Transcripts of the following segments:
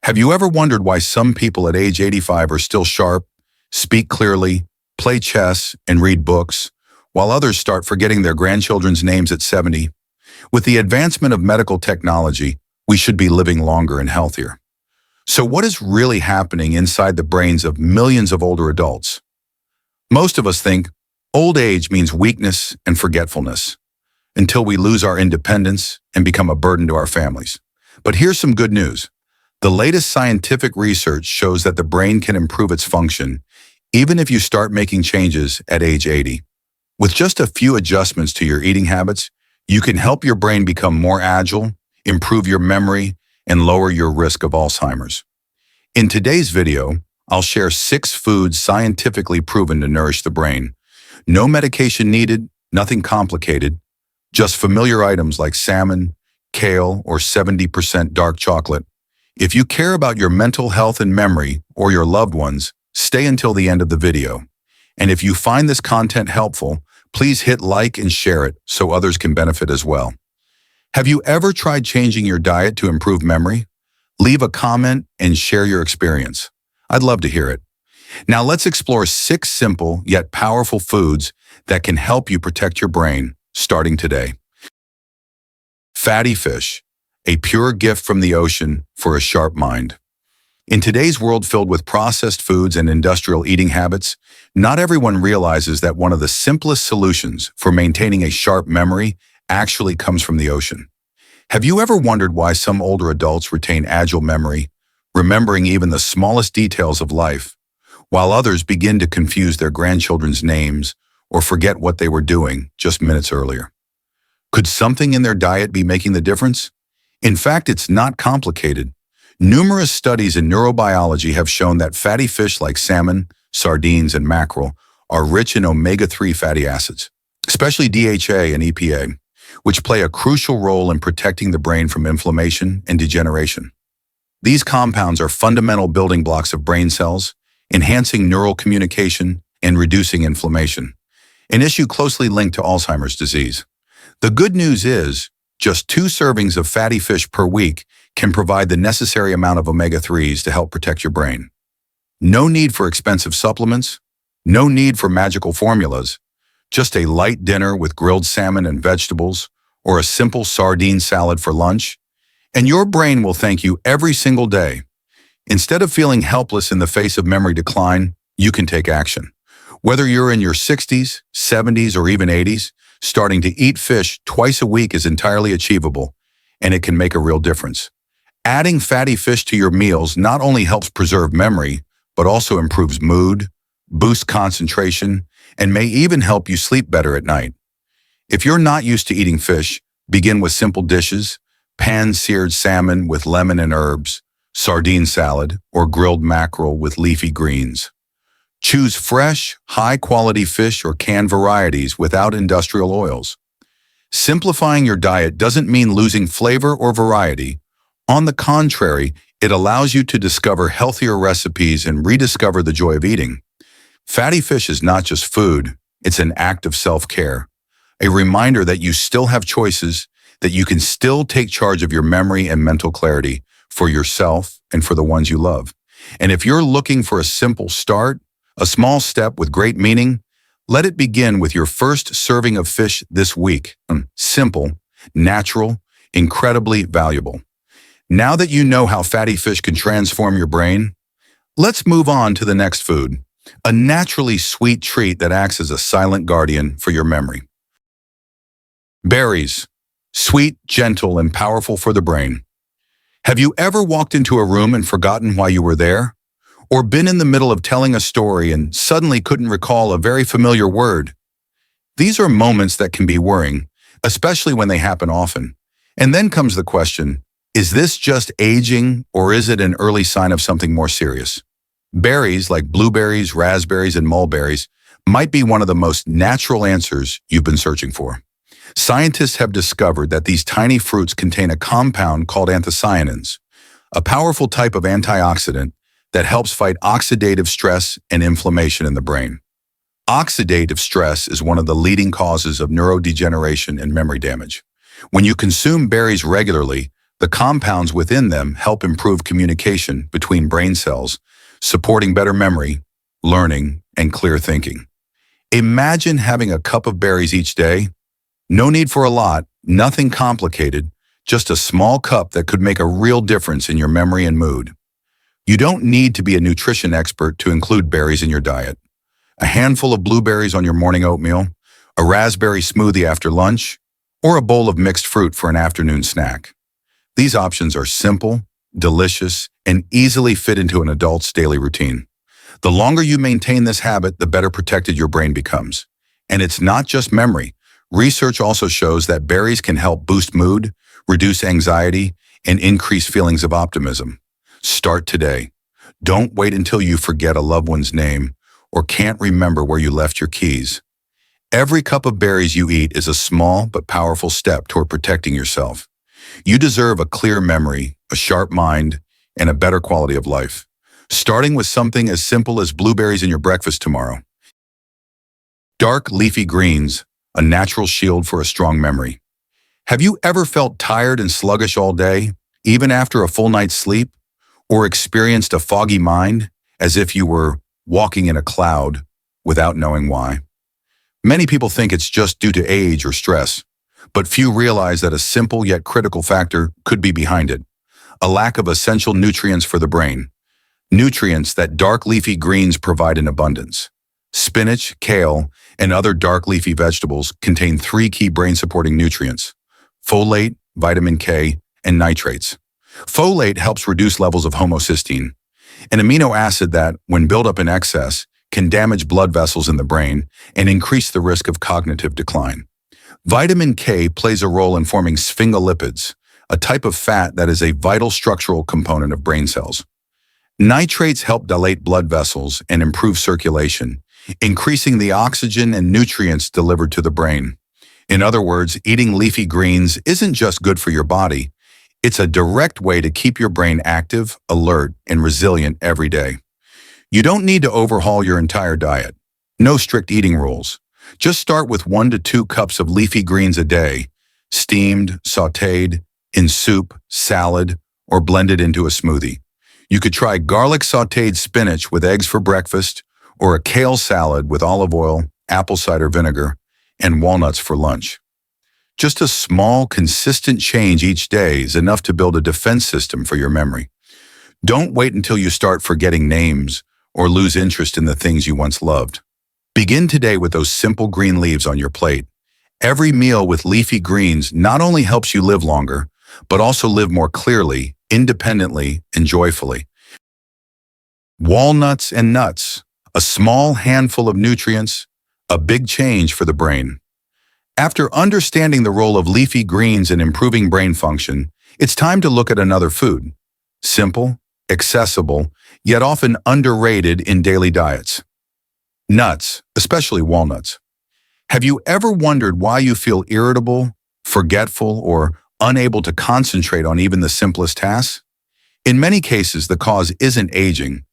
Have you ever wondered why some people at age 85 are still sharp, speak clearly, play chess, and read books, while others start forgetting their grandchildren's names at 70? With the advancement of medical technology, we should be living longer and healthier. So what is really happening inside the brains of millions of older adults? Most of us think old age means weakness and forgetfulness, until we lose our independence and become a burden to our families. But here's some good news. The latest scientific research shows that the brain can improve its function even if you start making changes at age 80. With just a few adjustments to your eating habits, you can help your brain become more agile, improve your memory, and lower your risk of Alzheimer's. In today's video, I'll share 6 foods scientifically proven to nourish the brain. No medication needed, nothing complicated, just familiar items like salmon, kale, or 70% dark chocolate. If you care about your mental health and memory, or your loved ones, stay until the end of the video. And if you find this content helpful, please hit like and share it so others can benefit as well. Have you ever tried changing your diet to improve memory? Leave a comment and share your experience. I'd love to hear it. Now let's explore 6 simple yet powerful foods that can help you protect your brain, starting today. Fatty fish, a pure gift from the ocean for a sharp mind. In today's world filled with processed foods and industrial eating habits, not everyone realizes that one of the simplest solutions for maintaining a sharp memory actually comes from the ocean. Have you ever wondered why some older adults retain agile memory, remembering even the smallest details of life, while others begin to confuse their grandchildren's names or forget what they were doing just minutes earlier? Could something in their diet be making the difference? In fact, it's not complicated. Numerous studies in neurobiology have shown that fatty fish like salmon, sardines, and mackerel are rich in omega-3 fatty acids, especially DHA and EPA, which play a crucial role in protecting the brain from inflammation and degeneration. These compounds are fundamental building blocks of brain cells, enhancing neural communication and reducing inflammation, an issue closely linked to Alzheimer's disease. The good news is, just 2 servings of fatty fish per week can provide the necessary amount of omega-3s to help protect your brain. No need for expensive supplements, no need for magical formulas, just a light dinner with grilled salmon and vegetables, or a simple sardine salad for lunch, and your brain will thank you every single day. Instead of feeling helpless in the face of memory decline, you can take action. Whether you're in your 60s, 70s, or even 80s, starting to eat fish twice a week is entirely achievable, and it can make a real difference. Adding fatty fish to your meals not only helps preserve memory, but also improves mood, boosts concentration, and may even help you sleep better at night. If you're not used to eating fish, begin with simple dishes: pan-seared salmon with lemon and herbs, sardine salad, or grilled mackerel with leafy greens. Choose fresh, high-quality fish or canned varieties without industrial oils. Simplifying your diet doesn't mean losing flavor or variety. On the contrary, it allows you to discover healthier recipes and rediscover the joy of eating. Fatty fish is not just food, it's an act of self-care, a reminder that you still have choices, that you can still take charge of your memory and mental clarity for yourself and for the ones you love. And if you're looking for a simple start, a small step with great meaning, let it begin with your first serving of fish this week. Simple, natural, incredibly valuable. Now that you know how fatty fish can transform your brain, let's move on to the next food, a naturally sweet treat that acts as a silent guardian for your memory. Berries, sweet, gentle, and powerful for the brain. Have you ever walked into a room and forgotten why you were there? Or been in the middle of telling a story and suddenly couldn't recall a very familiar word? These are moments that can be worrying, especially when they happen often. And then comes the question, is this just aging, or is it an early sign of something more serious? Berries like blueberries, raspberries, and mulberries might be one of the most natural answers you've been searching for. Scientists have discovered that these tiny fruits contain a compound called anthocyanins, a powerful type of antioxidant that helps fight oxidative stress and inflammation in the brain. Oxidative stress is one of the leading causes of neurodegeneration and memory damage. When you consume berries regularly, The compounds within them help improve communication between brain cells, supporting better memory, learning, and clear thinking. Imagine having a cup of berries each day. No need for a lot, nothing complicated, just a small cup that could make a real difference in your memory and mood. You don't need to be a nutrition expert to include berries in your diet. A handful of blueberries on your morning oatmeal, a raspberry smoothie after lunch, or a bowl of mixed fruit for an afternoon snack. These options are simple, delicious, and easily fit into an adult's daily routine. The longer you maintain this habit, the better protected your brain becomes. And it's not just memory. Research also shows that berries can help boost mood, reduce anxiety, and increase feelings of optimism. Start today. Don't wait until you forget a loved one's name or can't remember where you left your keys. Every cup of berries you eat is a small but powerful step toward protecting yourself. You deserve a clear memory, a sharp mind, and a better quality of life. Starting with something as simple as blueberries in your breakfast tomorrow. Dark leafy greens, a natural shield for a strong memory. Have you ever felt tired and sluggish all day, even after a full night's sleep? Or experienced a foggy mind, as if you were walking in a cloud without knowing why? Many people think it's just due to age or stress, but few realize that a simple yet critical factor could be behind it: a lack of essential nutrients for the brain. Nutrients that dark leafy greens provide in abundance. Spinach, kale, and other dark leafy vegetables contain 3 key brain-supporting nutrients: folate, vitamin K, and nitrates. Folate helps reduce levels of homocysteine, an amino acid that, when built up in excess, can damage blood vessels in the brain and increase the risk of cognitive decline. Vitamin K plays a role in forming sphingolipids, a type of fat that is a vital structural component of brain cells. Nitrates help dilate blood vessels and improve circulation, increasing the oxygen and nutrients delivered to the brain. In other words, eating leafy greens isn't just good for your body, it's a direct way to keep your brain active, alert, and resilient every day. You don't need to overhaul your entire diet. No strict eating rules. Just start with 1 to 2 cups of leafy greens a day, steamed, sautéed, in soup, salad, or blended into a smoothie. You could try garlic sautéed spinach with eggs for breakfast, or a kale salad with olive oil, apple cider vinegar, and walnuts for lunch. Just a small, consistent change each day is enough to build a defense system for your memory. Don't wait until you start forgetting names or lose interest in the things you once loved. Begin today with those simple green leaves on your plate. Every meal with leafy greens not only helps you live longer, but also live more clearly, independently, and joyfully. Walnuts and nuts, a small handful of nutrients, a big change for the brain. After understanding the role of leafy greens in improving brain function, it's time to look at another food. Simple, accessible, yet often underrated in daily diets. Nuts, especially walnuts. Have you ever wondered why you feel irritable, forgetful, or unable to concentrate on even the simplest tasks? In many cases, the cause isn't aging.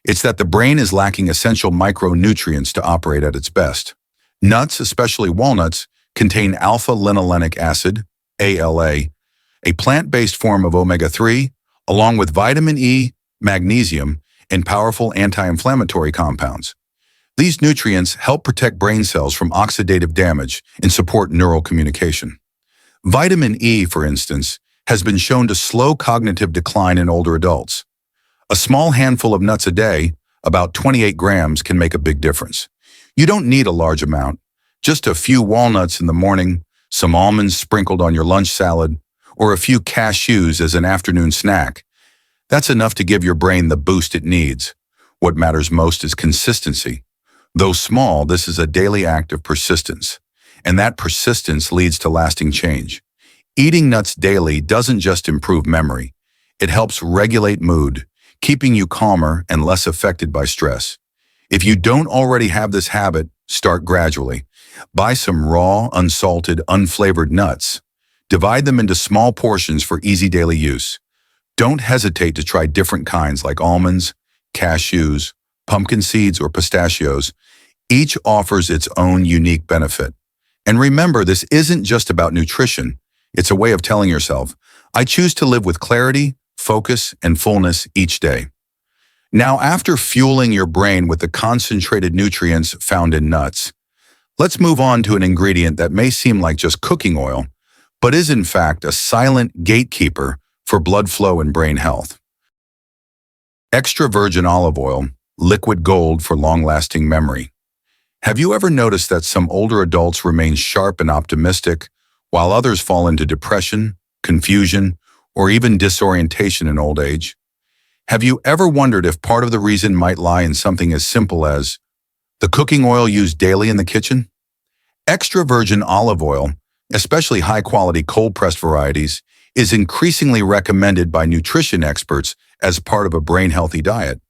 It's that the brain is lacking essential micronutrients to operate at its best. Nuts, especially walnuts, contain alpha-linolenic acid, ALA, a plant-based form of omega-3, along with vitamin E, magnesium, and powerful anti-inflammatory compounds. These nutrients help protect brain cells from oxidative damage and support neural communication. Vitamin E, for instance, has been shown to slow cognitive decline in older adults. A small handful of nuts a day, about 28 grams, can make a big difference. You don't need a large amount. Just a few walnuts in the morning, some almonds sprinkled on your lunch salad, or a few cashews as an afternoon snack. That's enough to give your brain the boost it needs. What matters most is consistency. Though small, this is a daily act of persistence, and that persistence leads to lasting change. Eating nuts daily doesn't just improve memory. It helps regulate mood, keeping you calmer and less affected by stress. If you don't already have this habit, start gradually. Buy some raw, unsalted, unflavored nuts. Divide them into small portions for easy daily use. Don't hesitate to try different kinds like almonds, cashews, pumpkin seeds, or pistachios. Each offers its own unique benefit. And remember, this isn't just about nutrition. It's a way of telling yourself, I choose to live with clarity, focus, and fullness each day. Now, after fueling your brain with the concentrated nutrients found in nuts, let's move on to an ingredient that may seem like just cooking oil, but is in fact a silent gatekeeper for blood flow and brain health. Extra virgin olive oil, liquid gold for long-lasting memory. Have you ever noticed that some older adults remain sharp and optimistic, while others fall into depression, confusion, or even disorientation in old age? Have you ever wondered if part of the reason might lie in something as simple as the cooking oil used daily in the kitchen? Extra virgin olive oil, especially high-quality cold-pressed varieties, is increasingly recommended by nutrition experts as part of a brain-healthy diet.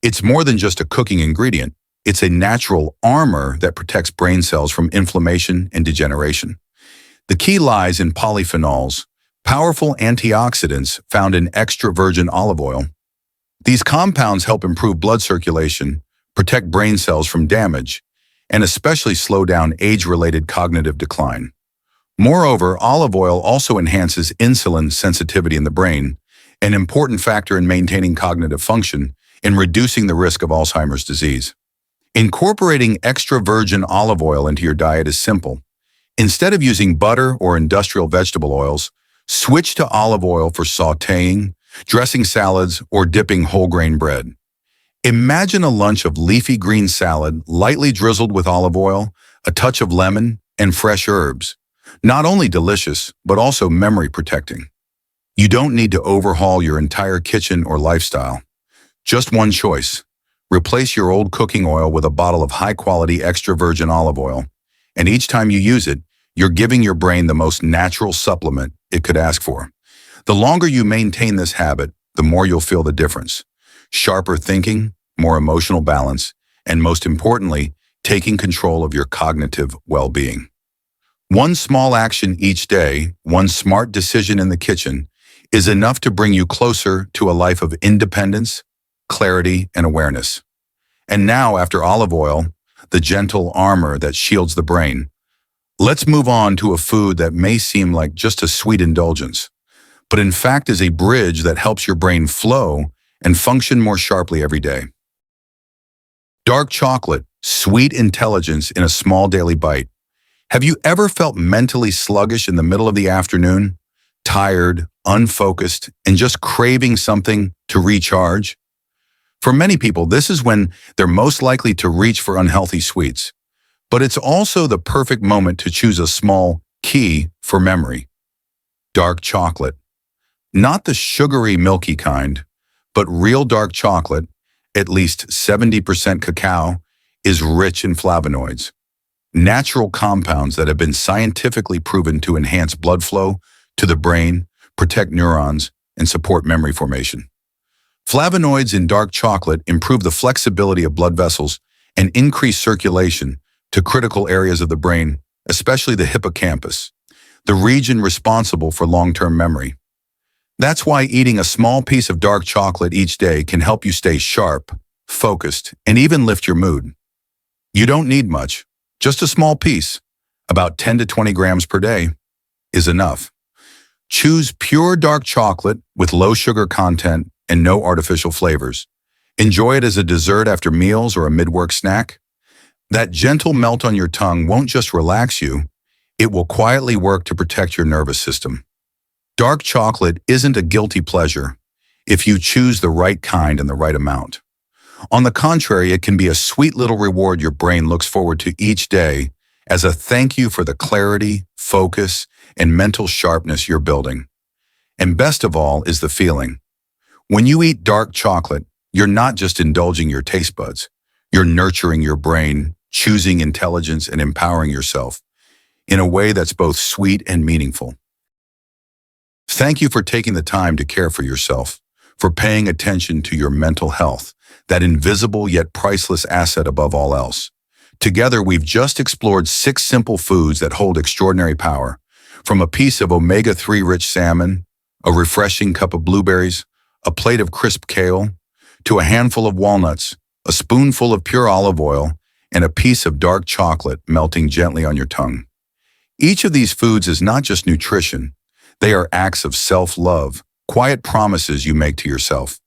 It's more than just a cooking ingredient. It's a natural armor that protects brain cells from inflammation and degeneration. The key lies in polyphenols, powerful antioxidants found in extra virgin olive oil. These compounds help improve blood circulation, protect brain cells from damage, and especially slow down age-related cognitive decline. Moreover, olive oil also enhances insulin sensitivity in the brain, an important factor in maintaining cognitive function and reducing the risk of Alzheimer's disease. Incorporating extra virgin olive oil into your diet is simple. Instead of using butter or industrial vegetable oils, switch to olive oil for sautéing, dressing salads, or dipping whole grain bread. Imagine a lunch of leafy green salad lightly drizzled with olive oil, a touch of lemon, and fresh herbs. Not only delicious, but also memory protecting. You don't need to overhaul your entire kitchen or lifestyle. Just one choice. Replace your old cooking oil with a bottle of high-quality extra virgin olive oil, and each time you use it, you're giving your brain the most natural supplement it could ask for. The longer you maintain this habit, the more you'll feel the difference. Sharper thinking, more emotional balance, and most importantly, taking control of your cognitive well-being. One small action each day, one smart decision in the kitchen, is enough to bring you closer to a life of independence, clarity, and awareness. And now, after olive oil, the gentle armor that shields the brain, let's move on to a food that may seem like just a sweet indulgence, but in fact is a bridge that helps your brain flow and function more sharply every day. Dark chocolate, sweet intelligence in a small daily bite. Have you ever felt mentally sluggish in the middle of the afternoon, tired, unfocused, and just craving something to recharge? For many people, this is when they're most likely to reach for unhealthy sweets. But it's also the perfect moment to choose a small key for memory. Dark chocolate. Not the sugary, milky kind, but real dark chocolate, at least 70% cacao, is rich in flavonoids, natural compounds that have been scientifically proven to enhance blood flow to the brain, protect neurons, and support memory formation. Flavonoids in dark chocolate improve the flexibility of blood vessels and increase circulation to critical areas of the brain, especially the hippocampus, the region responsible for long-term memory. That's why eating a small piece of dark chocolate each day can help you stay sharp, focused, and even lift your mood. You don't need much. Just a small piece, about 10 to 20 grams per day, is enough. Choose pure dark chocolate with low sugar content and no artificial flavors. Enjoy it as a dessert after meals or a mid-work snack. That gentle melt on your tongue won't just relax you, it will quietly work to protect your nervous system. Dark chocolate isn't a guilty pleasure if you choose the right kind and the right amount. On the contrary, it can be a sweet little reward your brain looks forward to each day as a thank you for the clarity, focus, and mental sharpness you're building. And best of all is the feeling. When you eat dark chocolate, you're not just indulging your taste buds. You're nurturing your brain, choosing intelligence, and empowering yourself in a way that's both sweet and meaningful. Thank you for taking the time to care for yourself, for paying attention to your mental health, that invisible yet priceless asset above all else. Together, we've just explored 6 simple foods that hold extraordinary power, from a piece of omega-3 rich salmon, a refreshing cup of blueberries, a plate of crisp kale, to a handful of walnuts, a spoonful of pure olive oil, and a piece of dark chocolate melting gently on your tongue. Each of these foods is not just nutrition, They are acts of self-love, quiet promises you make to yourself.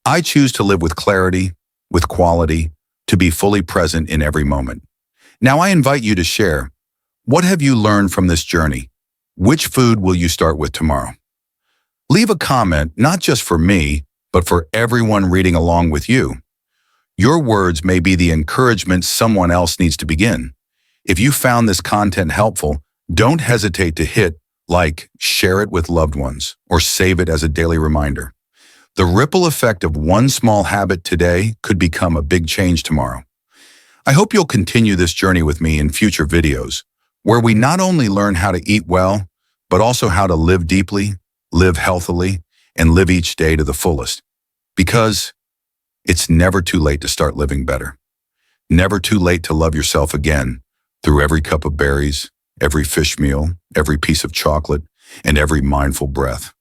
I choose to live with clarity, with quality, to be fully present in every moment. Now I invite you to share. What have you learned from this journey? Which food will you start with tomorrow? Leave a comment, not just for me, but for everyone reading along with you. Your words may be the encouragement someone else needs to begin. If you found this content helpful, don't hesitate to hit like, share it with loved ones, or save it as a daily reminder. The ripple effect of one small habit today could become a big change tomorrow. I hope you'll continue this journey with me in future videos, where we not only learn how to eat well, but also how to live deeply, live healthily, and live each day to the fullest. Because it's never too late to start living better. Never too late to love yourself again through every cup of berries, every fish meal, every piece of chocolate, and every mindful breath.